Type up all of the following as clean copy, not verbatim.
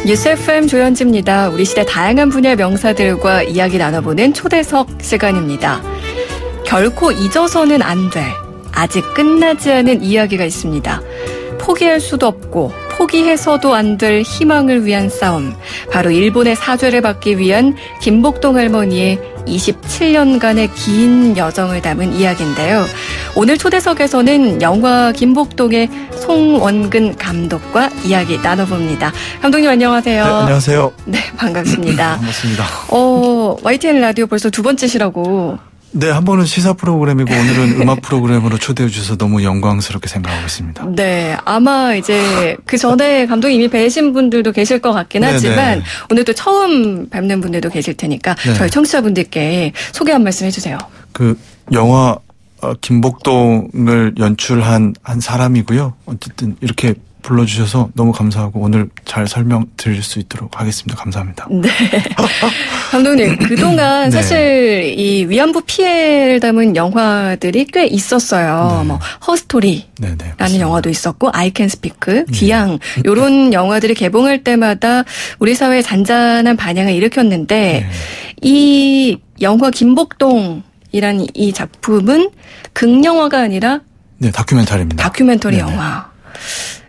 뉴스 FM 조현지입니다. 우리 시대 다양한 분야의 명사들과 이야기 나눠보는 초대석 시간입니다. 결코 잊어서는 안 돼. 아직 끝나지 않은 이야기가 있습니다. 포기할 수도 없고 포기해서도 안 될 희망을 위한 싸움. 바로 일본의 사죄를 받기 위한 김복동 할머니의 27년간의 긴 여정을 담은 이야기인데요. 오늘 초대석에서는 영화 김복동의 송원근 감독과 이야기 나눠봅니다. 감독님 안녕하세요. 네, 안녕하세요. 네, 반갑습니다. 반갑습니다. YTN 라디오 벌써 두 번째시라고. 네, 한 번은 시사 프로그램이고 오늘은 음악 프로그램으로 초대해 주셔서 너무 영광스럽게 생각하고 있습니다. 네, 아마 이제 그 전에 감독이 이미 뵈신 분들도 계실 것 같긴 하지만 오늘 또 처음 뵙는 분들도 계실 테니까 저희 청취자분들께 소개 한 말씀 해주세요. 그 영화 김복동을 연출한 한 사람이고요. 어쨌든 이렇게 불러주셔서 너무 감사하고 오늘 잘 설명 드릴 수 있도록 하겠습니다. 감사합니다. 네. 감독님, 그동안 사실 이 위안부 피해를 담은 영화들이 꽤 있었어요. 네. 뭐 허스토리라는 영화도 있었고 I Can Speak, 귀향 이런 영화들이 개봉할 때마다 우리 사회에 잔잔한 반향을 일으켰는데 이 영화 김복동이라는 이 작품은 극영화가 아니라 다큐멘터리입니다. 다큐멘터리 영화.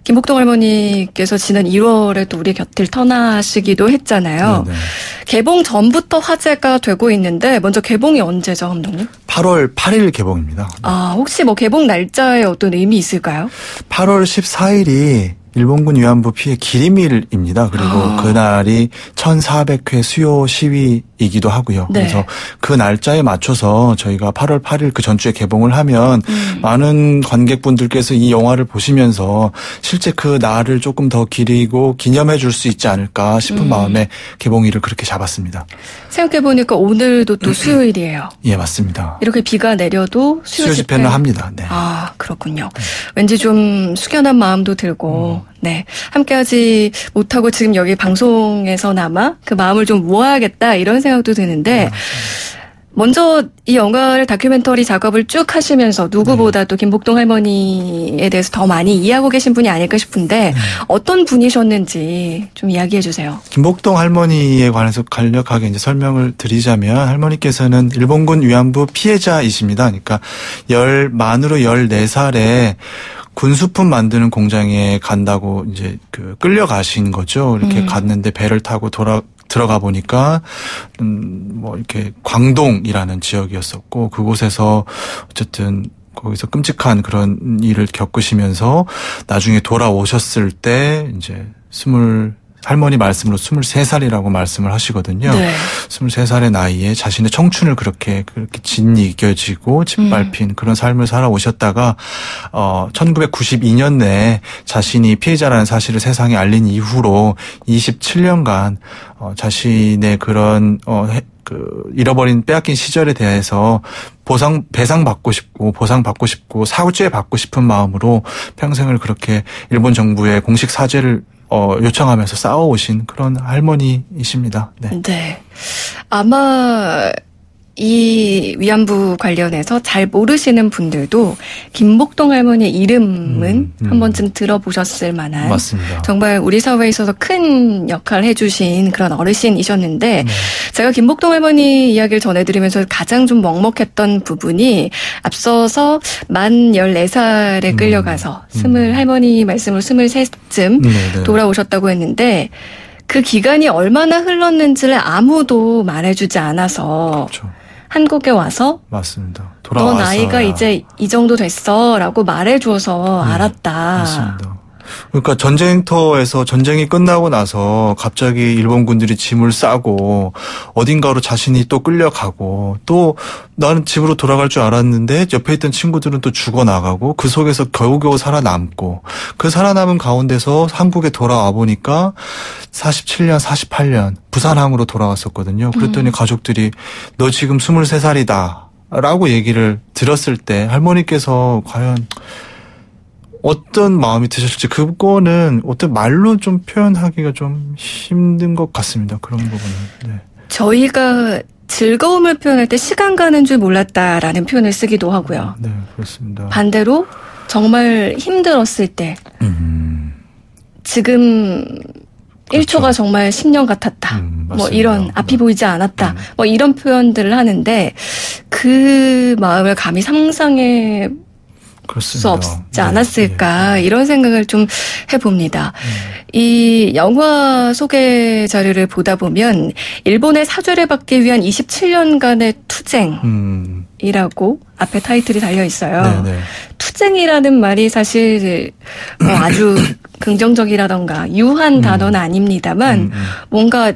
김복동 할머니께서 지난 1월에 또 우리 곁을 떠나시기도 했잖아요. 네네. 개봉 전부터 화제가 되고 있는데 먼저 개봉이 언제죠, 감독님? 8월 8일 개봉입니다. 아, 혹시 뭐 개봉 날짜에 어떤 의미 있을까요? 8월 14일이 일본군 위안부 피해 기림일입니다. 그리고 그날이 1400회 수요 시위이기도 하고요. 네. 그래서 그 날짜에 맞춰서 저희가 8월 8일 그 전주에 개봉을 하면 많은 관객분들께서 이 영화를 보시면서 실제 그 날을 조금 더 기리고 기념해 줄 수 있지 않을까 싶은 마음에 개봉일을 그렇게 잡았습니다. 생각해보니까 오늘도 또 수요일이에요. 예, 맞습니다. 이렇게 비가 내려도 수요 집회는 합니다. 네. 아, 그렇군요. 왠지 좀 숙연한 마음도 들고 네, 함께하지 못하고 지금 여기 방송에서나마 그 마음을 좀 모아야겠다 이런 생각도 드는데 먼저 이 영화를 다큐멘터리 작업을 쭉 하시면서 누구보다 또 김복동 할머니에 대해서 더 많이 이해하고 계신 분이 아닐까 싶은데 어떤 분이셨는지 좀 이야기해 주세요. 김복동 할머니에 관해서 간략하게 이제 설명을 드리자면 할머니께서는 일본군 위안부 피해자이십니다. 그러니까 만으로 14살에 군수품 만드는 공장에 간다고 이제 끌려가신 거죠. 이렇게 갔는데 배를 타고 들어가 보니까 뭐 이렇게 광동이라는 지역이었었고 그곳에서 어쨌든 거기서 끔찍한 그런 일을 겪으시면서 나중에 돌아오셨을 때 이제 할머니 말씀으로 23살이라고 말씀을 하시거든요. 네. 23살의 나이에 자신의 청춘을 그렇게 짓이겨지고 짓밟힌 그런 삶을 살아오셨다가 1992년에 자신이 피해자라는 사실을 세상에 알린 이후로 27년간 자신의 그런 잃어버린 빼앗긴 시절에 대해서 배상받고 싶고 사후죄 받고 싶은 마음으로 평생을 그렇게 일본 정부의 공식 사죄를 요청하면서 싸워오신 그런 할머니이십니다. 네. 네. 아마 이 위안부 관련해서 잘 모르시는 분들도 김복동 할머니의 이름은 한 번쯤 들어보셨을 만한 맞습니다. 정말 우리 사회에 있어서 큰 역할을 해주신 그런 어르신이셨는데 제가 김복동 할머니 이야기를 전해드리면서 가장 좀 먹먹했던 부분이 앞서서 만 14살에 끌려가서 할머니 말씀으로 23쯤 돌아오셨다고 했는데 그 기간이 얼마나 흘렀는지를 아무도 말해주지 않아서 그렇죠. 한국에 와서 맞습니다. 너 나이가 이제 이 정도 됐어라고 말해줘서 알았다. 맞습니다. 그러니까 전쟁터에서 전쟁이 끝나고 나서 갑자기 일본군들이 짐을 싸고 어딘가로 자신이 또 끌려가고 또 나는 집으로 돌아갈 줄 알았는데 옆에 있던 친구들은 또 죽어나가고 그 속에서 겨우겨우 살아남고 그 살아남은 가운데서 한국에 돌아와 보니까 47년, 48년 부산항으로 돌아왔었거든요. 그랬더니 가족들이 너 지금 23살이다 라고 얘기를 들었을 때 할머니께서 과연 어떤 마음이 드셨을지 그거는 어떤 말로 좀 표현하기가 좀 힘든 것 같습니다. 그런 부분은. 네. 저희가 즐거움을 표현할 때 시간 가는 줄 몰랐다라는 표현을 쓰기도 하고요. 네, 그렇습니다. 반대로 정말 힘들었을 때 지금 그렇죠. 1초가 정말 10년 같았다. 뭐 이런 앞이 보이지 않았다. 뭐 이런 표현들을 하는데 그 마음을 감히 상상해 수 없지 않았을까 이런 생각을 좀 해봅니다. 이 영화 소개 자료를 보다 보면 일본의 사죄를 받기 위한 27년간의 투쟁이라고 앞에 타이틀이 달려 있어요. 네네. 투쟁이라는 말이 사실 아주 긍정적이라던가 유한 단어는 아닙니다만 뭔가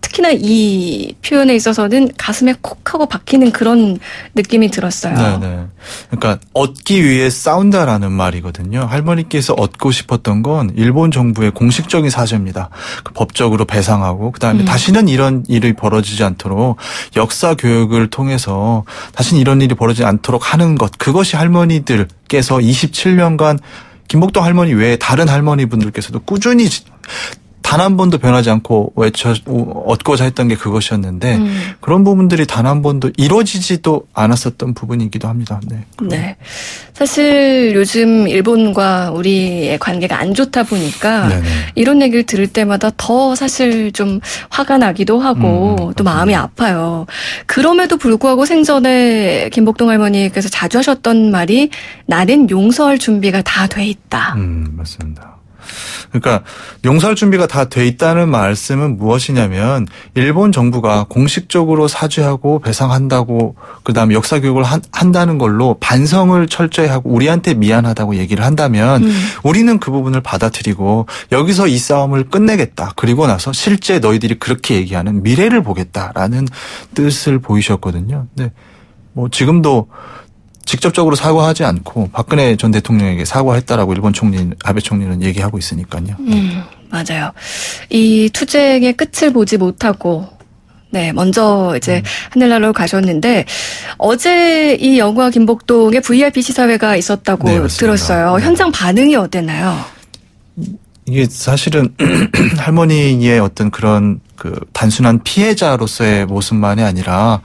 특히나 이 표현에 있어서는 가슴에 콕 하고 박히는 그런 느낌이 들었어요. 네네. 그러니까 얻기 위해 싸운다라는 말이거든요. 할머니께서 얻고 싶었던 건 일본 정부의 공식적인 사죄입니다. 법적으로 배상하고 그다음에 다시는 이런 일이 벌어지지 않도록 역사 교육을 통해서 다시는 이런 일이 벌어지지 않도록 하는 것. 그것이 할머니들께서 27년간 김복동 할머니 외에 다른 할머니분들께서도 꾸준히 단 한 번도 변하지 않고 얻고자 했던 게 그것이었는데 그런 부분들이 단 한 번도 이루어지지도 않았었던 부분이기도 합니다. 네. 네. 사실 요즘 일본과 우리의 관계가 안 좋다 보니까 네네. 이런 얘기를 들을 때마다 더 사실 좀 화가 나기도 하고 또 마음이 아파요. 그럼에도 불구하고 생전에 김복동 할머니께서 자주 하셨던 말이 나는 용서할 준비가 다 돼 있다. 맞습니다. 그러니까 용서할 준비가 다 돼 있다는 말씀은 무엇이냐면 일본 정부가 공식적으로 사죄하고 배상한다고 그다음에 역사 교육을 한다는 걸로 반성을 철저히 하고 우리한테 미안하다고 얘기를 한다면 우리는 그 부분을 받아들이고 여기서 이 싸움을 끝내겠다. 그리고 나서 실제 너희들이 그렇게 얘기하는 미래를 보겠다라는 뜻을 보이셨거든요. 네. 뭐 지금도 직접적으로 사과하지 않고 박근혜 전 대통령에게 사과했다라고 일본 총리 아베 총리는 얘기하고 있으니까요. 맞아요. 이 투쟁의 끝을 보지 못하고 네 먼저 이제 하늘나라로 가셨는데 어제 이 영화 김복동의 VIP 시사회가 있었다고 네, 들었어요. 현장 반응이 어땠나요? 이게 사실은 할머니의 어떤 그런 그 단순한 피해자로서의 모습만이 아니라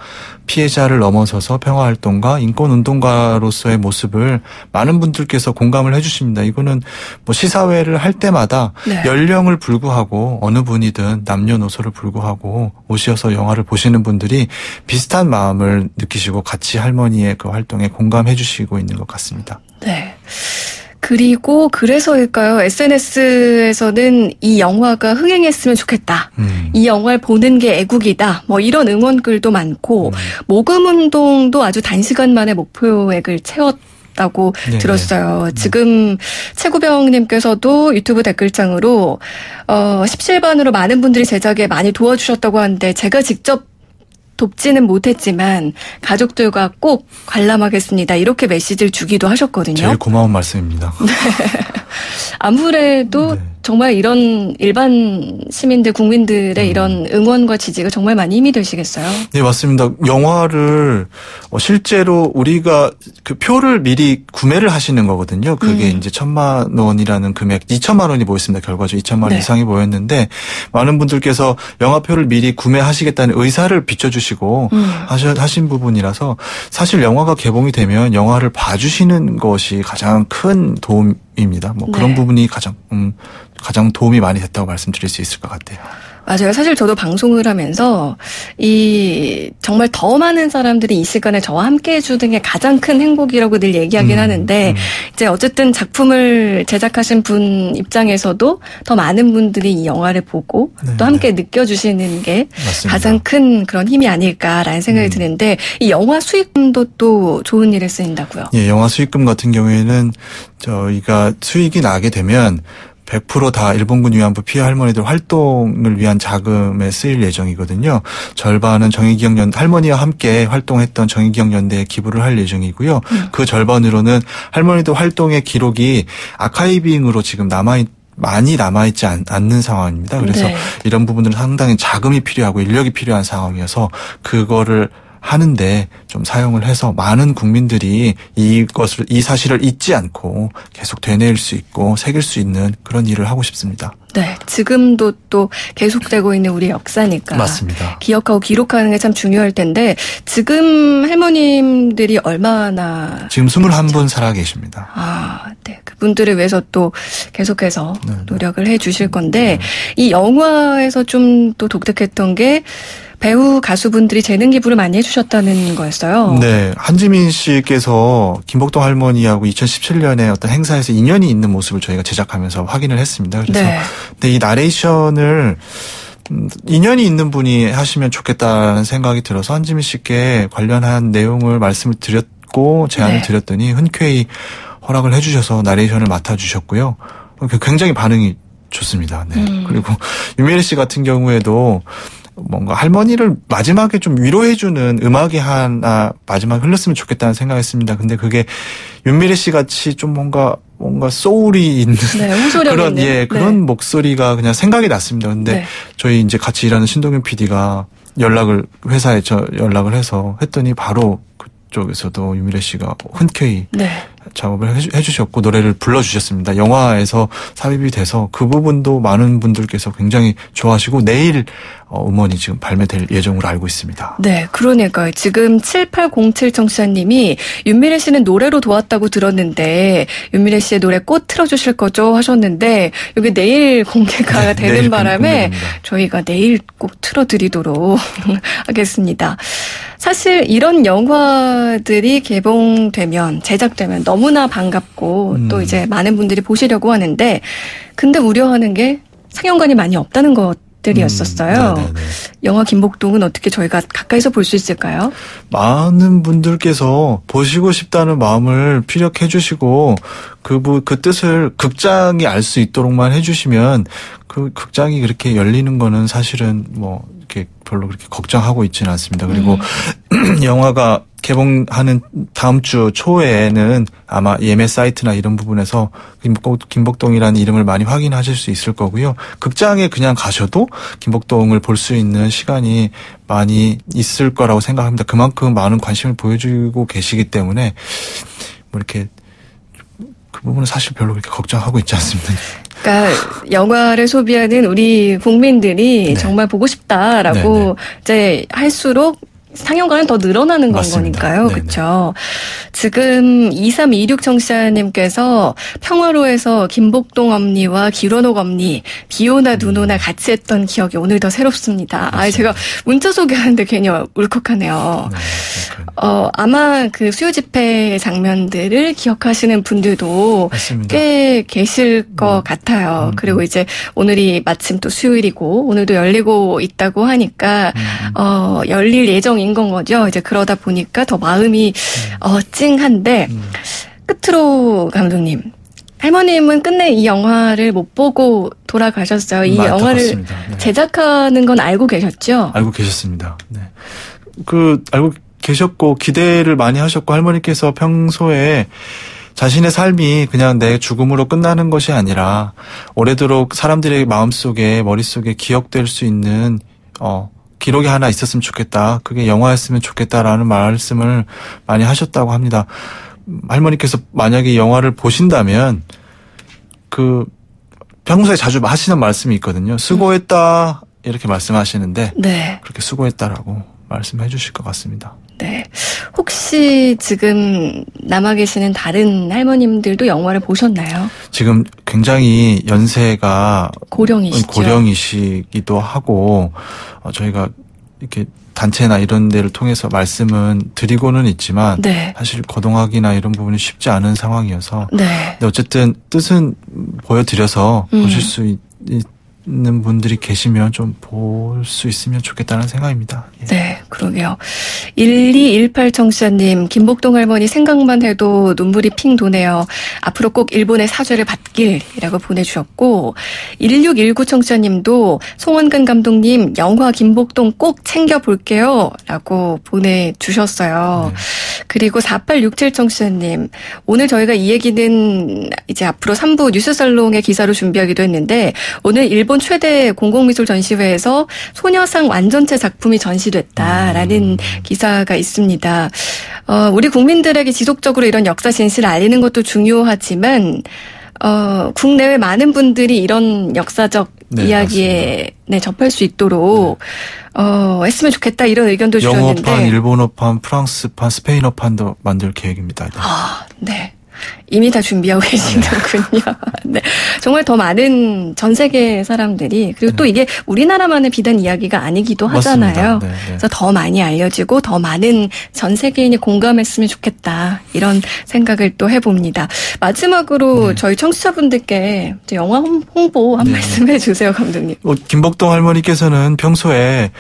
피해자를 넘어서서 평화활동가, 인권운동가로서의 모습을 많은 분들께서 공감을 해주십니다. 이거는 뭐 시사회를 할 때마다 네. 연령을 불구하고 어느 분이든 남녀노소를 불구하고 오셔서 영화를 보시는 분들이 비슷한 마음을 느끼시고 같이 할머니의 그 활동에 공감해 주시고 있는 것 같습니다. 네. 그리고 그래서일까요? SNS에서는 이 영화가 흥행했으면 좋겠다. 이 영화를 보는 게 애국이다. 뭐 이런 응원글도 많고 모금운동도 아주 단시간 만에 목표액을 채웠다고 네네. 들었어요. 지금 최구병님께서도 유튜브 댓글창으로 십실반으로 많은 분들이 제작에 많이 도와주셨다고 하는데 제가 직접 돕지는 못했지만 가족들과 꼭 관람하겠습니다. 이렇게 메시지를 주기도 하셨거든요. 제일 고마운 말씀입니다. 네. 아무래도 네. 정말 이런 일반 시민들, 국민들의 이런 응원과 지지가 정말 많이 힘이 되시겠어요? 네, 맞습니다. 영화를 실제로 우리가 그 표를 미리 구매를 하시는 거거든요. 그게 이제 1,000만 원이라는 금액, 2,000만 원이 모였습니다. 결과적으로 2,000만 원 네. 이상이 모였는데 많은 분들께서 영화표를 미리 구매하시겠다는 의사를 비춰주시고 하신 부분이라서 사실 영화가 개봉이 되면 영화를 봐주시는 것이 가장 큰 도움입니다. 뭐 그런 네. 부분이 가장 도움이 많이 됐다고 말씀드릴 수 있을 것 같아요. 맞아요. 사실 저도 방송을 하면서 정말 더 많은 사람들이 이 시간에 저와 함께 해주는 게 가장 큰 행복이라고 늘 얘기하긴 하는데 이제 어쨌든 작품을 제작하신 분 입장에서도 더 많은 분들이 이 영화를 보고 네, 또 함께 네. 느껴주시는 게 맞습니다. 가장 큰 그런 힘이 아닐까라는 생각이 드는데 이 영화 수익금도 또 좋은 일에 쓰인다고요? 예, 영화 수익금 같은 경우에는 저희가 수익이 나게 되면 100% 다 일본군 위안부 피해 할머니들 활동을 위한 자금에 쓰일 예정이거든요. 절반은 정의기억연대 할머니와 함께 활동했던 정의기억연대에 기부를 할 예정이고요. 그 절반으로는 할머니들 활동의 기록이 아카이빙으로 지금 많이 남아있지 않는 상황입니다. 그래서 네. 이런 부분들은 상당히 자금이 필요하고 인력이 필요한 상황이어서 그거를 하는데 좀 사용을 해서 많은 국민들이 이 사실을 잊지 않고 계속 되뇌일 수 있고 새길 수 있는 그런 일을 하고 싶습니다. 네, 지금도 또 계속되고 있는 우리 역사니까. 맞습니다. 기억하고 기록하는 게 참 중요할 텐데 지금 할머님들이 얼마나 지금 21분 살아 계십니다. 아, 네. 분들을 위해서 또 계속해서 네. 노력을 해 주실 건데 이 영화에서 좀 또 독특했던 게 배우 가수분들이 재능 기부를 많이 해주셨다는 거였어요. 네, 한지민 씨께서 김복동 할머니하고 2017년에 어떤 행사에서 인연이 있는 모습을 저희가 제작하면서 확인을 했습니다. 그래서 네. 근데 이 나레이션을 인연이 있는 분이 하시면 좋겠다는 생각이 들어서 한지민 씨께 관련한 내용을 말씀을 드렸고 제안을 네. 드렸더니 흔쾌히 허락을 해주셔서 나레이션을 맡아주셨고요. 굉장히 반응이 좋습니다. 네. 그리고 윤미래 씨 같은 경우에도 뭔가 할머니를 마지막에 좀 위로해주는 음악이 하나 마지막에 흘렀으면 좋겠다는 생각했습니다. 근데 그게 윤미래 씨 같이 좀 뭔가 소울이 있는 네, 호소력 그런 있는. 그런 네. 목소리가 그냥 생각이 났습니다. 근데 네. 저희 이제 같이 일하는 신동현 PD가 회사에 연락을 해서 했더니 바로 그쪽에서도 윤미래 씨가 흔쾌히 네. 작업을 해주셨고 노래를 불러주셨습니다. 영화에서 삽입이 돼서 그 부분도 많은 분들께서 굉장히 좋아하시고 내일 음원이 지금 발매될 예정으로 알고 있습니다. 네, 그러니까요. 지금 7807 청취자님이 윤미래 씨는 노래로 도왔다고 들었는데 윤미래 씨의 노래 꼭 틀어주실 거죠 하셨는데 여기 내일 공개가 네, 되는 내일 바람에 공개됩니다. 저희가 내일 꼭 틀어드리도록 하겠습니다. 사실 이런 영화들이 개봉되면 제작되면 너무나 반갑고 또 이제 많은 분들이 보시려고 하는데 근데 우려하는 게 상영관이 많이 없다는 것들이었었어요. 네네네. 영화 김복동은 어떻게 저희가 가까이서 볼 수 있을까요? 많은 분들께서 보시고 싶다는 마음을 피력해 주시고 그 뜻을 극장이 알 수 있도록만 해주시면 그 극장이 그렇게 열리는 거는 사실은 뭐 이렇게 별로 그렇게 걱정하고 있지는 않습니다. 그리고 영화가 개봉하는 다음 주 초에는 아마 예매 사이트나 이런 부분에서 김복동이라는 이름을 많이 확인하실 수 있을 거고요. 극장에 그냥 가셔도 김복동을 볼 수 있는 시간이 많이 있을 거라고 생각합니다. 그만큼 많은 관심을 보여주고 계시기 때문에 뭐 이렇게 그 부분은 사실 별로 그렇게 걱정하고 있지 않습니다. 그러니까 영화를 소비하는 우리 국민들이 네. 정말 보고 싶다라고 네네. 이제 할수록 상영관은 더 늘어나는 건 맞습니다. 거니까요. 네네. 그렇죠. 지금 2326 청취자님께서 평화로에서 김복동 엄니와 기론옥 엄니 비오나 눈오나 같이 했던 기억이 오늘 더 새롭습니다. 아, 제가 문자 소개하는데 괜히 울컥하네요. 네, 아마 그 수요 집회 장면들을 기억하시는 분들도 맞습니다. 꽤 계실 것 같아요. 그리고 이제 오늘이 마침 또 수요일이고 오늘도 열리고 있다고 하니까 열릴 예정인 건 거죠. 이제 그러다 보니까 더 마음이 찡한데 끝으로 감독님. 할머님은 끝내 이 영화를 못 보고 돌아가셨어요. 이 영화를 안타깝습니다. 네. 제작하는 건 알고 계셨죠? 알고 계셨습니다. 네. 알고 계셨고 기대를 많이 하셨고 할머니께서 평소에 자신의 삶이 그냥 내 죽음으로 끝나는 것이 아니라 오래도록 사람들의 마음속에 머릿속에 기억될 수 있는 기록이 하나 있었으면 좋겠다. 그게 영화였으면 좋겠다라는 말씀을 많이 하셨다고 합니다. 할머니께서 만약에 영화를 보신다면 평소에 자주 하시는 말씀이 있거든요. 수고했다 이렇게 말씀하시는데 네. 그렇게 수고했다라고 말씀해 주실 것 같습니다. 네. 혹시 지금 남아 계시는 다른 할머님들도 영화를 보셨나요? 지금 굉장히 연세가 고령이시죠? 고령이시기도 하고 저희가 이렇게 단체나 이런 데를 통해서 말씀은 드리고는 있지만 네. 사실 거동하기나 이런 부분이 쉽지 않은 상황이어서 네. 근데 어쨌든 뜻은 보여드려서 보실 수 있는 분들이 계시면 좀 볼 수 있으면 좋겠다는 생각입니다. 예. 네, 그러게요. 1218 청취자님, 김복동 할머니 생각만 해도 눈물이 핑 도네요. 앞으로 꼭 일본의 사죄를 받길이라고 보내주셨고 1619 청취자님도 송원근 감독님 영화 김복동 꼭 챙겨볼게요 라고 보내주셨어요. 네. 그리고 4867 청취자님, 오늘 저희가 이 얘기는 이제 앞으로 3부 뉴스살롱의 기사로 준비하기도 했는데 오늘 일본 최대 공공미술 전시회에서 소녀상 완전체 작품이 전시됐다라는 기사가 있습니다. 우리 국민들에게 지속적으로 이런 역사 진실을 알리는 것도 중요하지만 국내외 많은 분들이 이런 역사적 네, 이야기에 접할 수 있도록 했으면 좋겠다 이런 의견도 주셨는데 영어판, 일본어판, 프랑스판, 스페인어판도 만들 계획입니다. 네. 네. 이미 다 준비하고 계시는군요. 네. 정말 더 많은 전 세계 사람들이 그리고 또 이게 우리나라만의 비단 이야기가 아니기도 하잖아요. 네, 네. 그래서 더 많이 알려지고 더 많은 전 세계인이 공감했으면 좋겠다. 이런 생각을 또 해봅니다. 마지막으로 저희 청취자분들께 영화 홍보 한 말씀 해주세요, 감독님. 김복동 할머니께서는 평소에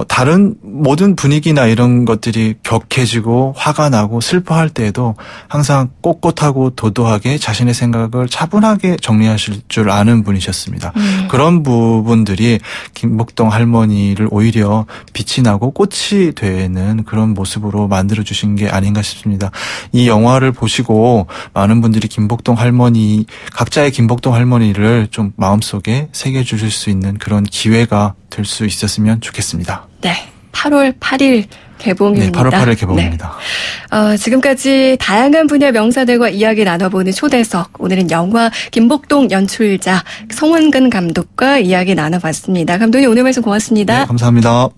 다른 모든 분위기나 이런 것들이 격해지고 화가 나고 슬퍼할 때에도 항상 꼿꼿하고 도도하게 자신의 생각을 차분하게 정리하실 줄 아는 분이셨습니다. 그런 부분들이 김복동 할머니를 오히려 빛이 나고 꽃이 되는 그런 모습으로 만들어주신 게 아닌가 싶습니다. 이 영화를 보시고 많은 분들이 김복동 할머니, 각자의 김복동 할머니를 좀 마음속에 새겨주실 수 있는 그런 기회가 될 수 있었으면 좋겠습니다. 네. 8월 8일 개봉입니다. 네, 8월 8일 개봉입니다. 네. 지금까지 다양한 분야 명사들과 이야기 나눠보는 초대석. 오늘은 영화 김복동 연출자 성원근 감독과 이야기 나눠봤습니다. 감독님 오늘 말씀 고맙습니다. 네, 감사합니다.